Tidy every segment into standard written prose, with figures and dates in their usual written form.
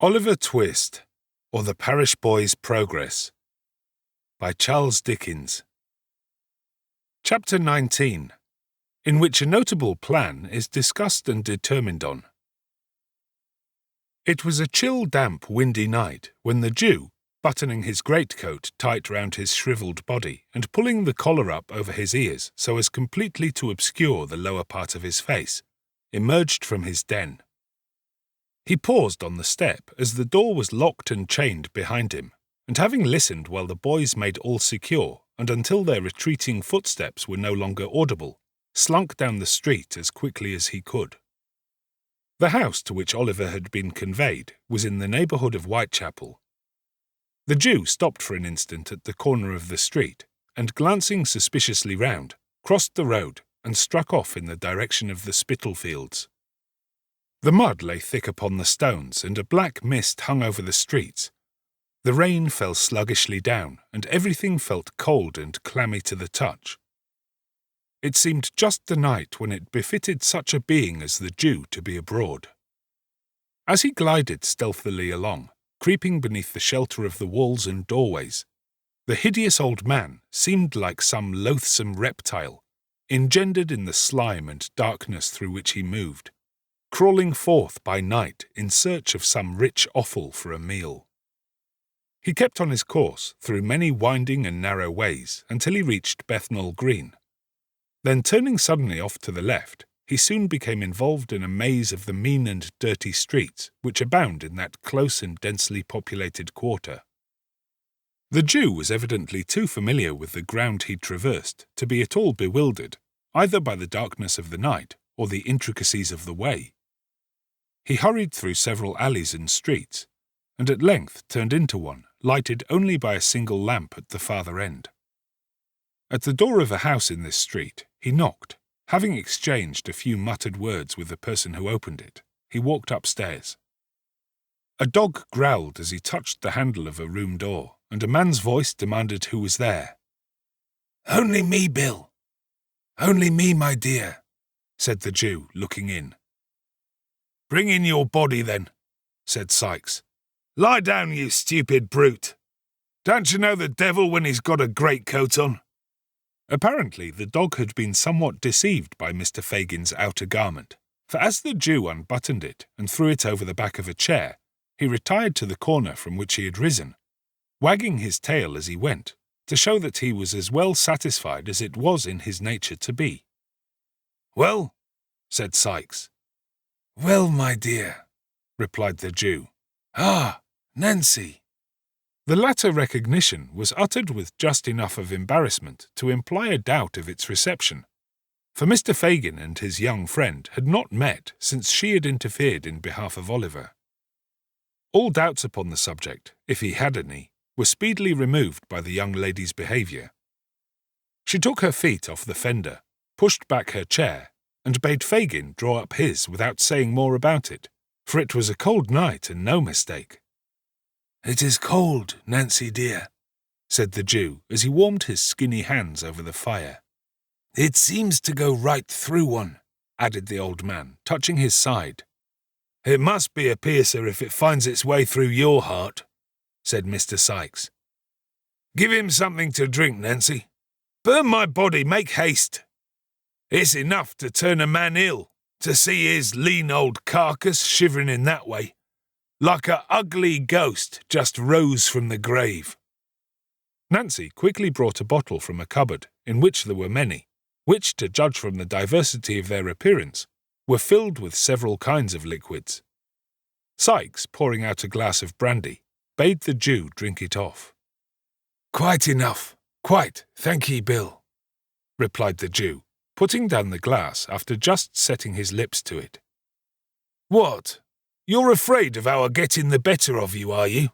Oliver Twist, or The Parish Boy's Progress, by Charles Dickens. Chapter 19, in which a notable plan is discussed and determined on. It was a chill, damp, windy night when the Jew, buttoning his greatcoat tight round his shrivelled body and pulling the collar up over his ears so as completely to obscure the lower part of his face, emerged from his den. He paused on the step as the door was locked and chained behind him, and having listened while the boys made all secure and until their retreating footsteps were no longer audible, slunk down the street as quickly as he could. The house to which Oliver had been conveyed was in the neighbourhood of Whitechapel. The Jew stopped for an instant at the corner of the street, and glancing suspiciously round, crossed the road and struck off in the direction of the Spitalfields. The mud lay thick upon the stones, and a black mist hung over the streets. The rain fell sluggishly down, and everything felt cold and clammy to the touch. It seemed just the night when it befitted such a being as the Jew to be abroad. As he glided stealthily along, creeping beneath the shelter of the walls and doorways, the hideous old man seemed like some loathsome reptile, engendered in the slime and darkness through which he moved, crawling forth by night in search of some rich offal for a meal. He kept on his course through many winding and narrow ways until he reached Bethnal Green. Then, turning suddenly off to the left, he soon became involved in a maze of the mean and dirty streets which abound in that close and densely populated quarter. The Jew was evidently too familiar with the ground he traversed to be at all bewildered, either by the darkness of the night or the intricacies of the way. He hurried through several alleys and streets, and at length turned into one, lighted only by a single lamp at the farther end. At the door of a house in this street, he knocked. Having exchanged a few muttered words with the person who opened it, he walked upstairs. A dog growled as he touched the handle of a room door, and a man's voice demanded who was there. "Only me, Bill. Only me, my dear," said the Jew, looking in. "Bring in your body, then," said Sikes. "Lie down, you stupid brute. Don't you know the devil when he's got a greatcoat on?" Apparently the dog had been somewhat deceived by Mr. Fagin's outer garment, for as the Jew unbuttoned it and threw it over the back of a chair, he retired to the corner from which he had risen, wagging his tail as he went, to show that he was as well satisfied as it was in his nature to be. "Well?" said Sikes. "Well, my dear," replied the Jew. "Ah, Nancy." The latter recognition was uttered with just enough of embarrassment to imply a doubt of its reception, for Mr. Fagin and his young friend had not met since she had interfered in behalf of Oliver. All doubts upon the subject, if he had any, were speedily removed by the young lady's behaviour. She took her feet off the fender, pushed back her chair, and bade Fagin draw up his without saying more about it, for it was a cold night and no mistake. "It is cold, Nancy dear," said the Jew as he warmed his skinny hands over the fire. "It seems to go right through one," added the old man, touching his side. "It must be a piercer if it finds its way through your heart," said Mr. Sikes. "Give him something to drink, Nancy. Burn my body, make haste. It's enough to turn a man ill, to see his lean old carcass shivering in that way, like a ugly ghost just rose from the grave." Nancy quickly brought a bottle from a cupboard, in which there were many, which, to judge from the diversity of their appearance, were filled with several kinds of liquids. Sikes, pouring out a glass of brandy, bade the Jew drink it off. "Quite enough, quite, thank ye, Bill," replied the Jew, putting down the glass after just setting his lips to it. "What? You're afraid of our getting the better of you, are you?"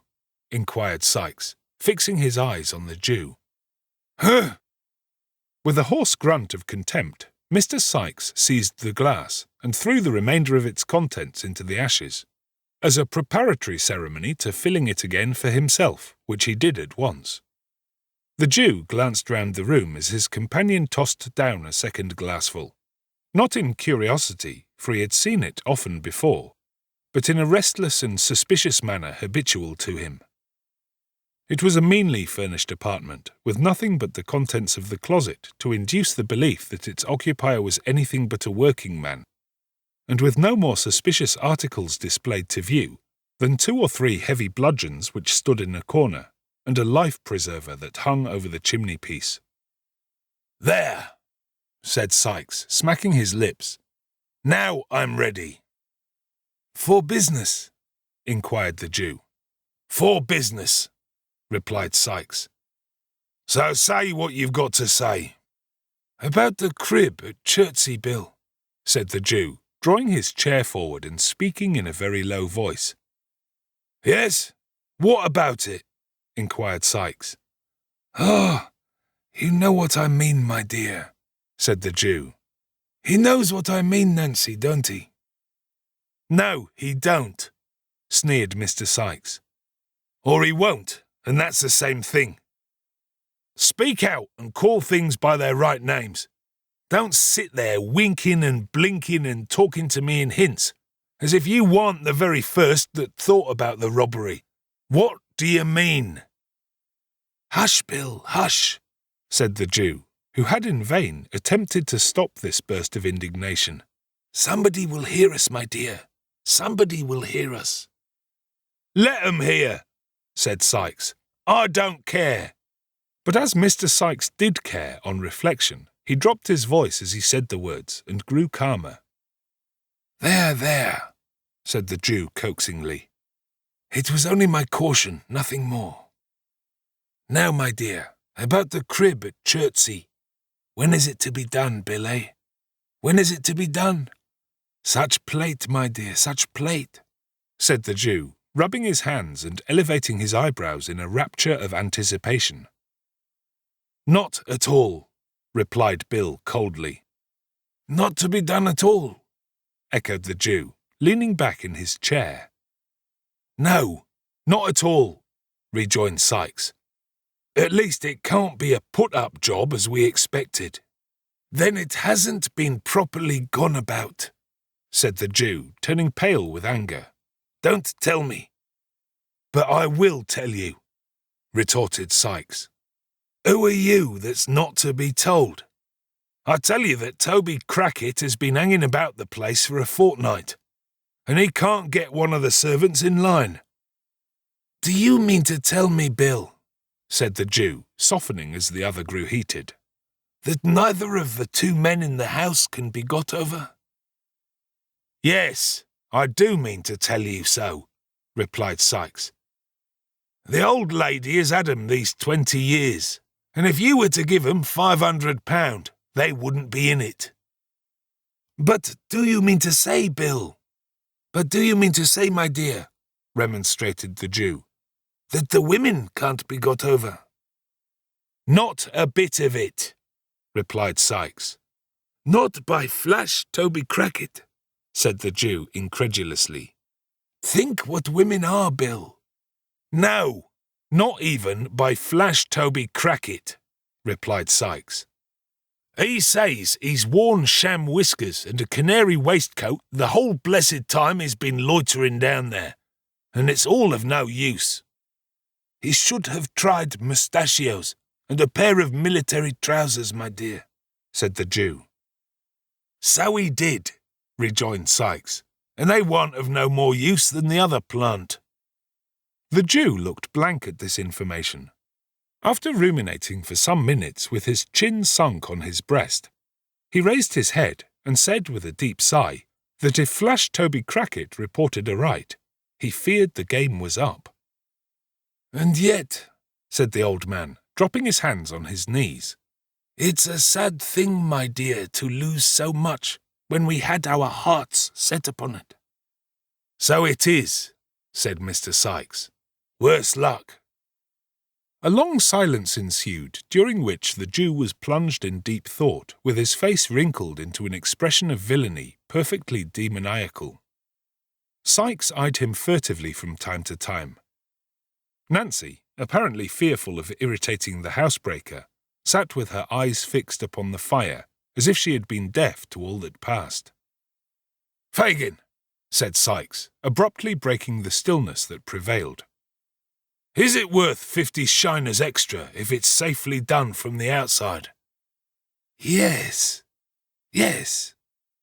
inquired Sikes, fixing his eyes on the Jew. "Huh!" With a hoarse grunt of contempt, Mr. Sikes seized the glass and threw the remainder of its contents into the ashes, as a preparatory ceremony to filling it again for himself, which he did at once. The Jew glanced round the room as his companion tossed down a second glassful, not in curiosity, for he had seen it often before, but in a restless and suspicious manner habitual to him. It was a meanly furnished apartment, with nothing but the contents of the closet to induce the belief that its occupier was anything but a working man, and with no more suspicious articles displayed to view than 2 or 3 heavy bludgeons which stood in a corner, and a life-preserver that hung over the chimney-piece. "There," said Sikes, smacking his lips. "Now I'm ready." "For business?" inquired the Jew. "For business," replied Sikes. "So say what you've got to say." "About the crib at Chertsey, Bill," said the Jew, drawing his chair forward and speaking in a very low voice. "Yes? What about it?" inquired Sikes. "Ah, you know what I mean, my dear," said the Jew. "He knows what I mean, Nancy, don't he?" "No, he don't," sneered Mr. Sikes. "Or he won't, and that's the same thing. Speak out and call things by their right names. Don't sit there winking and blinking and talking to me in hints, as if you weren't the very first that thought about the robbery. What do you mean?" "Hush, Bill, hush," said the Jew, who had in vain attempted to stop this burst of indignation. "Somebody will hear us, my dear. Somebody will hear us." "Let 'em hear," said Sikes. "I don't care." But as Mr. Sikes did care on reflection, he dropped his voice as he said the words and grew calmer. "There, there," said the Jew coaxingly. "It was only my caution, nothing more. Now, my dear, about the crib at Chertsey. When is it to be done, Bill, eh? When is it to be done? Such plate, my dear, such plate," said the Jew, rubbing his hands and elevating his eyebrows in a rapture of anticipation. "Not at all," replied Bill coldly. "Not to be done at all," echoed the Jew, leaning back in his chair. "No, not at all," rejoined Sikes. "At least it can't be a put-up job as we expected." "Then it hasn't been properly gone about," said the Jew, turning pale with anger. "Don't tell me." "But I will tell you," retorted Sikes. "Who are you that's not to be told? I tell you that Toby Crackit has been hanging about the place for a fortnight, and he can't get one of the servants in line." "Do you mean to tell me, Bill," said the Jew, softening as the other grew heated, "that neither of the 2 men in the house can be got over?" "Yes, I do mean to tell you so," replied Sikes. "The old lady has had 'em these 20 years, and if you were to give 'em £500, they wouldn't be in it." "But do you mean to say, Bill? But do you mean to say, my dear," remonstrated the Jew, "that the women can't be got over?" "Not a bit of it," replied Sikes. "Not by flash, Toby Crackit," said the Jew incredulously. "Think what women are, Bill." "No, not even by flash Toby Crackit," replied Sikes. "He says he's worn sham whiskers and a canary waistcoat the whole blessed time he's been loitering down there, and it's all of no use. He should have tried mustachios and a pair of military trousers, my dear," said the Jew. "So he did," rejoined Sikes, "and they weren't of no more use than the other plant." The Jew looked blank at this information. After ruminating for some minutes with his chin sunk on his breast, he raised his head and said with a deep sigh that if Flash Toby Crackit reported aright, he feared the game was up. "And yet," said the old man, dropping his hands on his knees, "it's a sad thing, my dear, to lose so much when we had our hearts set upon it." "So it is," said Mr. Sikes. "Worse luck." A long silence ensued, during which the Jew was plunged in deep thought, with his face wrinkled into an expression of villainy perfectly demoniacal. Sikes eyed him furtively from time to time. Nancy, apparently fearful of irritating the housebreaker, sat with her eyes fixed upon the fire, as if she had been deaf to all that passed. "Fagin, said Sikes, abruptly breaking the stillness that prevailed. "Is it worth 50 shiners extra if it's safely done from the outside?" Yes,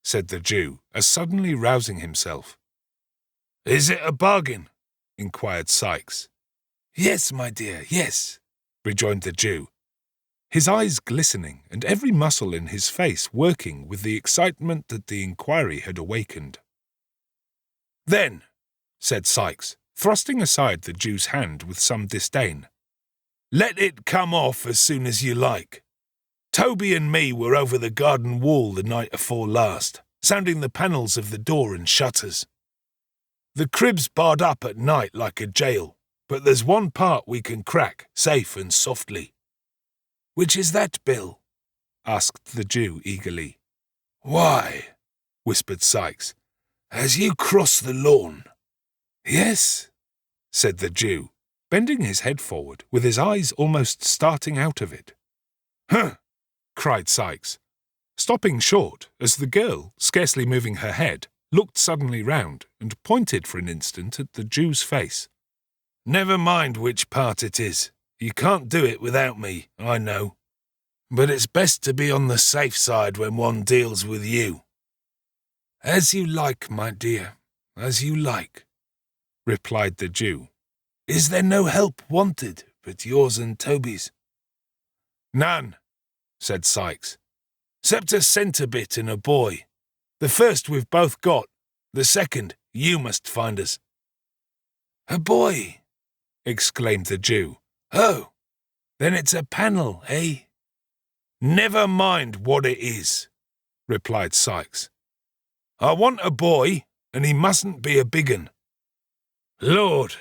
said the Jew, as suddenly rousing himself. "Is it a bargain?" inquired Sikes. Yes, my dear, yes, rejoined the Jew, his eyes glistening and every muscle in his face working with the excitement that the inquiry had awakened. "Then," said Sikes, thrusting aside the Jew's hand with some disdain, "let it come off as soon as you like. Toby and me were over the garden wall the night afore last, sounding the panels of the door and shutters. The crib's barred up at night like a jail, but there's one part we can crack, safe and softly." "Which is that, Bill?" asked the Jew eagerly. "Why," whispered Sikes, "as you cross the lawn." "Yes," said the Jew, bending his head forward with his eyes almost starting out of it. "Huh!" cried Sikes, stopping short as the girl, scarcely moving her head, looked suddenly round and pointed for an instant at the Jew's face. "Never mind which part it is. You can't do it without me, I know. But it's best to be on the safe side when one deals with you." "As you like, my dear, as you like," replied the Jew. "Is there no help wanted but yours and Toby's?" "None," said Sikes, "'cept a centre bit and a boy. The first we've both got, the second you must find us." "A boy!" exclaimed the Jew. "Oh, then it's a panel, eh?" "Never mind what it is," replied Sikes. "I want a boy, and he mustn't be a big un." "Lord,"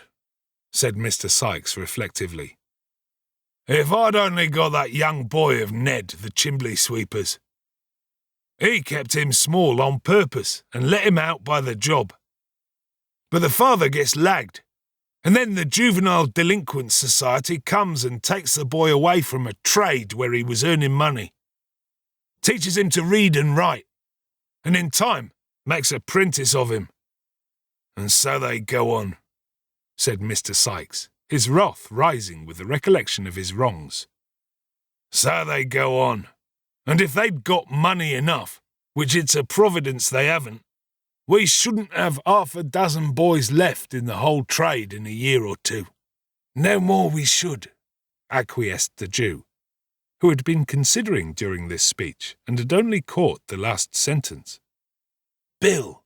said Mr. Sikes reflectively, "if I'd only got that young boy of Ned, the chimbley sweeper's. He kept him small on purpose and let him out by the job. But the father gets lagged, and then the Juvenile Delinquent Society comes and takes the boy away from a trade where he was earning money, teaches him to read and write, and in time makes a 'prentice of him. And so they go on," said Mr. Sikes, his wrath rising with the recollection of his wrongs. "So they go on, and if they'd got money enough, which it's a providence they haven't, we shouldn't have 6 boys left in the whole trade in a year or two." "No more we should," acquiesced the Jew, who had been considering during this speech and had only caught the last sentence. "Bill."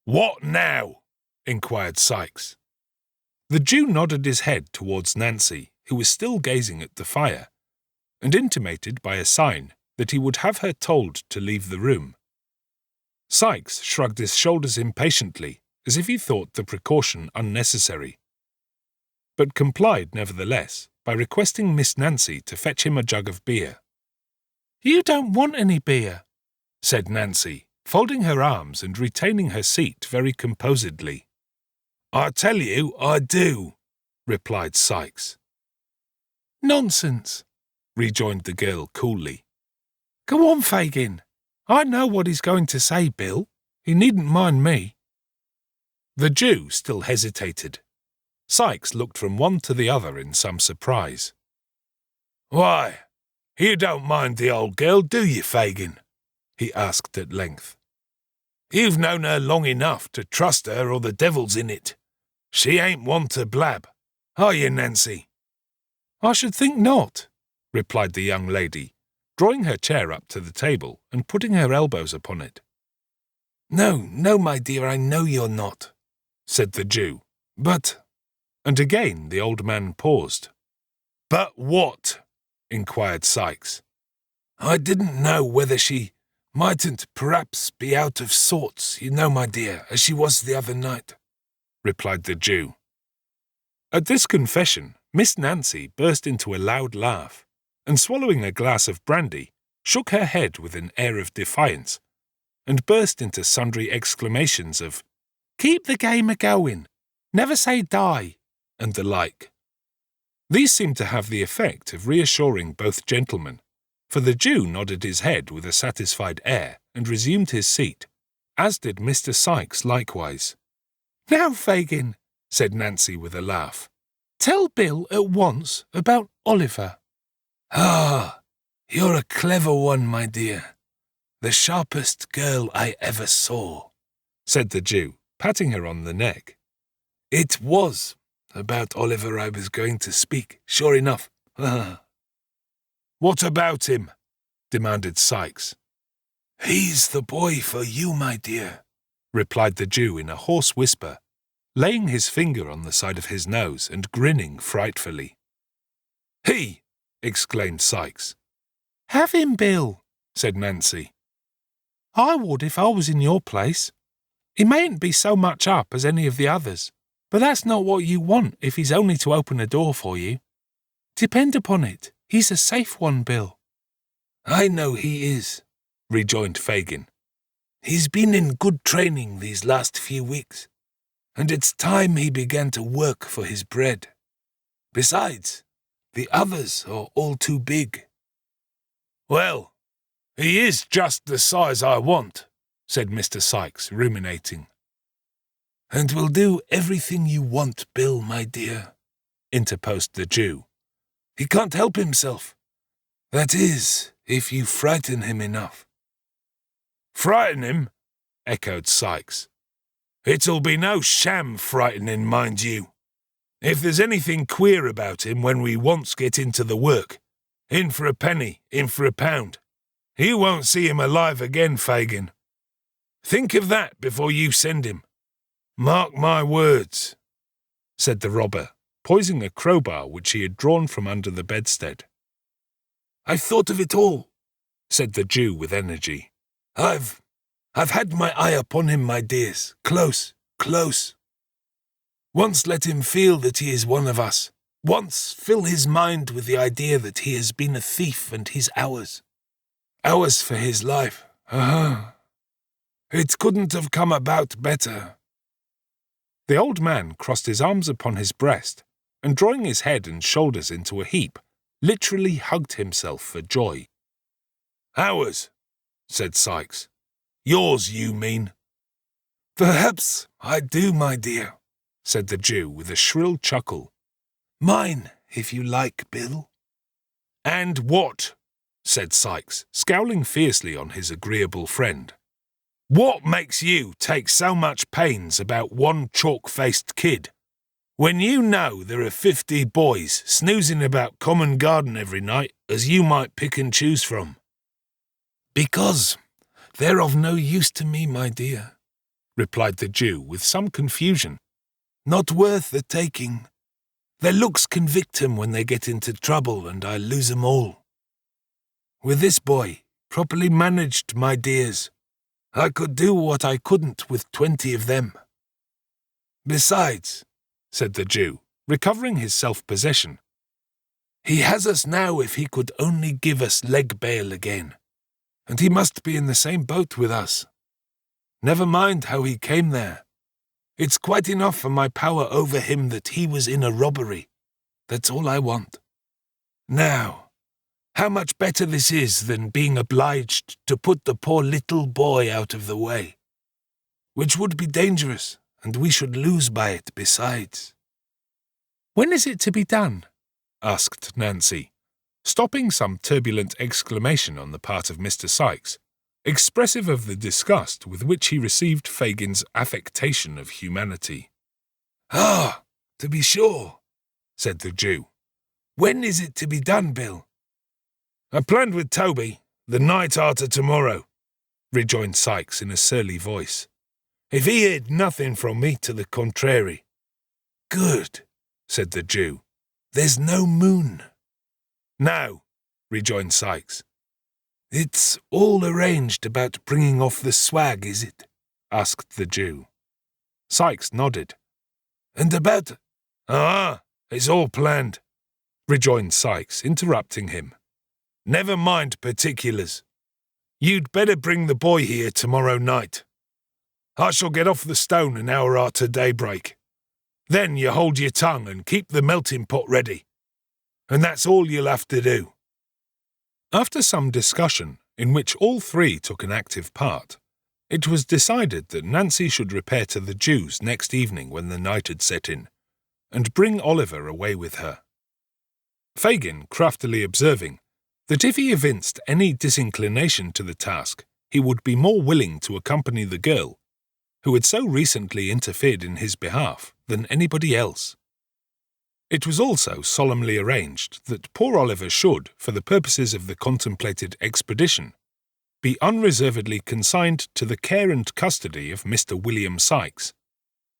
"What now?" inquired Sikes. The Jew nodded his head towards Nancy, who was still gazing at the fire, and intimated by a sign that he would have her told to leave the room. Sikes shrugged his shoulders impatiently, as if he thought the precaution unnecessary, but complied nevertheless by requesting Miss Nancy to fetch him a jug of beer. "You don't want any beer," said Nancy, folding her arms and retaining her seat very composedly. "I tell you I do," replied Sikes. "Nonsense," rejoined the girl coolly. "Go on, Fagin. I know what he's going to say, Bill. He needn't mind me." The Jew still hesitated. Sikes looked from one to the other in some surprise. "Why, you don't mind the old girl, do you, Fagin?" he asked at length. "You've known her long enough to trust her or the devil's in it. She ain't one to blab, are you, Nancy?" "I should think not," replied the young lady, drawing her chair up to the table and putting her elbows upon it. No, my dear, I know you're not," said the Jew. "But—" and again the old man paused. "But what?" inquired Sikes. "I didn't know whether she mightn't perhaps be out of sorts, you know, my dear, as she was the other night," replied the Jew. At this confession, Miss Nancy burst into a loud laugh, and swallowing a glass of brandy, shook her head with an air of defiance, and burst into sundry exclamations of, "Keep the game a-going, never say die," and the like. These seemed to have the effect of reassuring both gentlemen, for the Jew nodded his head with a satisfied air and resumed his seat, as did Mr. Sikes likewise. "Now, Fagin," said Nancy with a laugh, "tell Bill at once about Oliver." "Ah, you're a clever one, my dear. The sharpest girl I ever saw," said the Jew, patting her on the neck. "It was about Oliver I was going to speak, sure enough." "What about him?" demanded Sikes. "He's the boy for you, my dear," replied the Jew in a hoarse whisper, laying his finger on the side of his nose and grinning frightfully. "He!" exclaimed Sikes. "Have him, Bill," said Nancy. "I would if I was in your place. He mayn't be so much up as any of the others, but that's not what you want if he's only to open a door for you. Depend upon it, he's a safe one, Bill." "I know he is," rejoined Fagin. "He's been in good training these last few weeks, and it's time he began to work for his bread. Besides, the others are all too big." "Well, he is just the size I want," said Mr. Sikes, ruminating. "And will do everything you want, Bill, my dear," interposed the Jew. "He can't help himself. That is, if you frighten him enough." "Frighten him?" echoed Sikes. "It'll be no sham frightening, mind you. If there's anything queer about him when we once get into the work, in for a penny, in for a pound, you won't see him alive again, Fagin. Think of that before you send him. Mark my words," said the robber, poising a crowbar which he had drawn from under the bedstead. "I've thought of it all," said the Jew with energy. I've had my eye upon him, my dears, close, close. Once let him feel that he is one of us. Once fill his mind with the idea that he has been a thief and he's ours. Ours for his life. It couldn't have come about better." The old man crossed his arms upon his breast, and drawing his head and shoulders into a heap, literally hugged himself for joy. "Ours," said Sikes. "Yours, you mean?" "Perhaps I do, my dear," said the Jew with a shrill chuckle. "Mine, if you like, Bill." "And what?" said Sikes, scowling fiercely on his agreeable friend. "What makes you take so much pains about one chalk-faced kid, when you know there are 50 boys snoozing about common garden every night as you might pick and choose from?" "Because they're of no use to me, my dear," replied the Jew with some confusion. "Not worth the taking. Their looks convict 'em when they get into trouble, and I lose 'em all. With this boy, properly managed, my dears, I could do what I couldn't with 20 of them. Besides," said the Jew, recovering his self-possession, "he has us now if he could only give us leg bail again, and he must be in the same boat with us. Never mind how he came there. It's quite enough for my power over him that he was in a robbery. That's all I want. Now, how much better this is than being obliged to put the poor little boy out of the way, which would be dangerous, and we should lose by it besides." "When is it to be done?" asked Nancy, stopping some turbulent exclamation on the part of Mr. Sikes, expressive of the disgust with which he received Fagin's affectation of humanity. "Ah, to be sure," said the Jew. "When is it to be done, Bill?" "I planned with Toby, the night after tomorrow," rejoined Sikes in a surly voice, "if he hid nothing from me to the contrary." "Good," said the Jew. "There's no moon." "No," rejoined Sikes. "It's all arranged about bringing off the swag, is it?" asked the Jew. Sikes nodded. "And about—" "Ah, it's all planned," rejoined Sikes, interrupting him. "Never mind particulars. You'd better bring the boy here tomorrow night. I shall get off the stone an hour after daybreak. Then you hold your tongue and keep the melting pot ready. And that's all you'll have to do." After some discussion, in which all three took an active part, It was decided that Nancy should repair to the Jew's next evening when the night had set in, and bring Oliver away with her. Fagin craftily observing that if he evinced any disinclination to the task, he would be more willing to accompany the girl, who had so recently interfered in his behalf, than anybody else. It was also solemnly arranged that poor Oliver should, for the purposes of the contemplated expedition, be unreservedly consigned to the care and custody of Mr. William Sikes,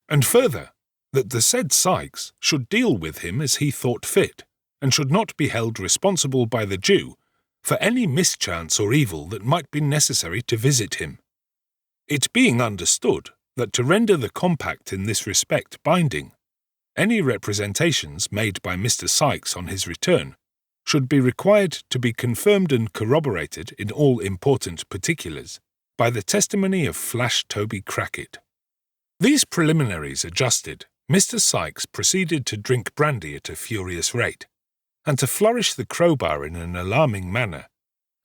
and further, that the said Sikes should deal with him as he thought fit, and should not be held responsible by the Jew for any mischance or evil that might be necessary to visit him. It being understood that to render the compact in this respect binding, any representations made by Mr. Sikes on his return should be required to be confirmed and corroborated in all important particulars by the testimony of Flash Toby Crackit. These preliminaries adjusted, Mr. Sikes proceeded to drink brandy at a furious rate, and to flourish the crowbar in an alarming manner,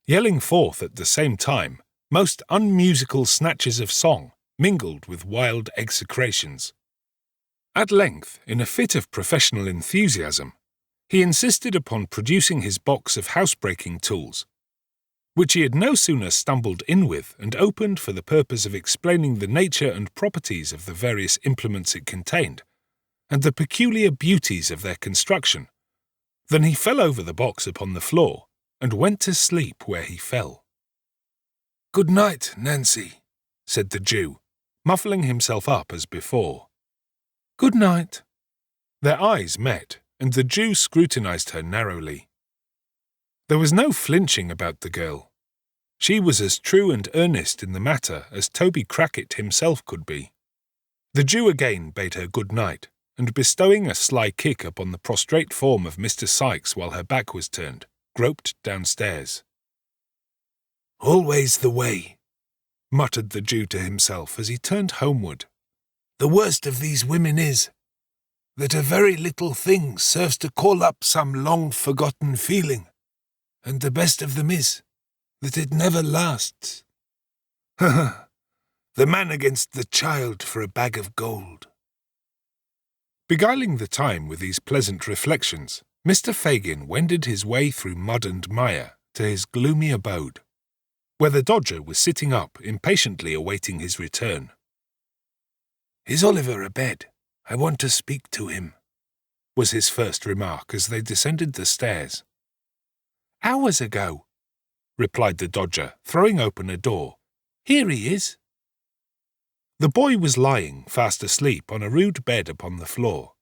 yelling forth at the same time most unmusical snatches of song mingled with wild execrations. At length, in a fit of professional enthusiasm, he insisted upon producing his box of housebreaking tools, which he had no sooner stumbled in with and opened for the purpose of explaining the nature and properties of the various implements it contained, and the peculiar beauties of their construction, than he fell over the box upon the floor, and went to sleep where he fell. "Good night, Nancy," said the Jew, muffling himself up as before. "Good night." Their eyes met, and the Jew scrutinized her narrowly. There was no flinching about the girl. She was as true and earnest in the matter as Toby Crackit himself could be. The Jew again bade her good night, and bestowing a sly kick upon the prostrate form of Mr. Sikes while her back was turned, groped downstairs. "Always the way," muttered the Jew to himself as he turned homeward. "The worst of these women is that a very little thing serves to call up some long-forgotten feeling, and the best of them is that it never lasts. The man against the child for a bag of gold." Beguiling the time with these pleasant reflections, Mr. Fagin wended his way through mud and mire to his gloomy abode, where the Dodger was sitting up impatiently awaiting his return. "Is Oliver abed? I want to speak to him," was his first remark as they descended the stairs. "Hours ago," replied the Dodger, throwing open a door. "Here he is." The boy was lying fast asleep on a rude bed upon the floor,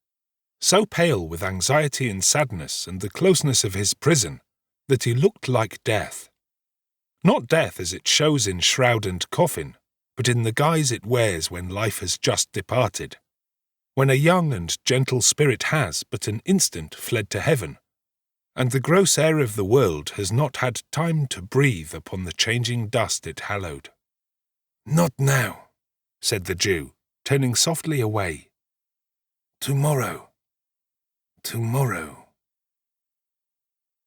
so pale with anxiety and sadness and the closeness of his prison that he looked like death. Not death as it shows in shroud and coffin, but in the guise it wears when life has just departed, when a young and gentle spirit has but an instant fled to heaven, and the gross air of the world has not had time to breathe upon the changing dust it hallowed. "Not now," said the Jew, turning softly away. "Tomorrow. Tomorrow."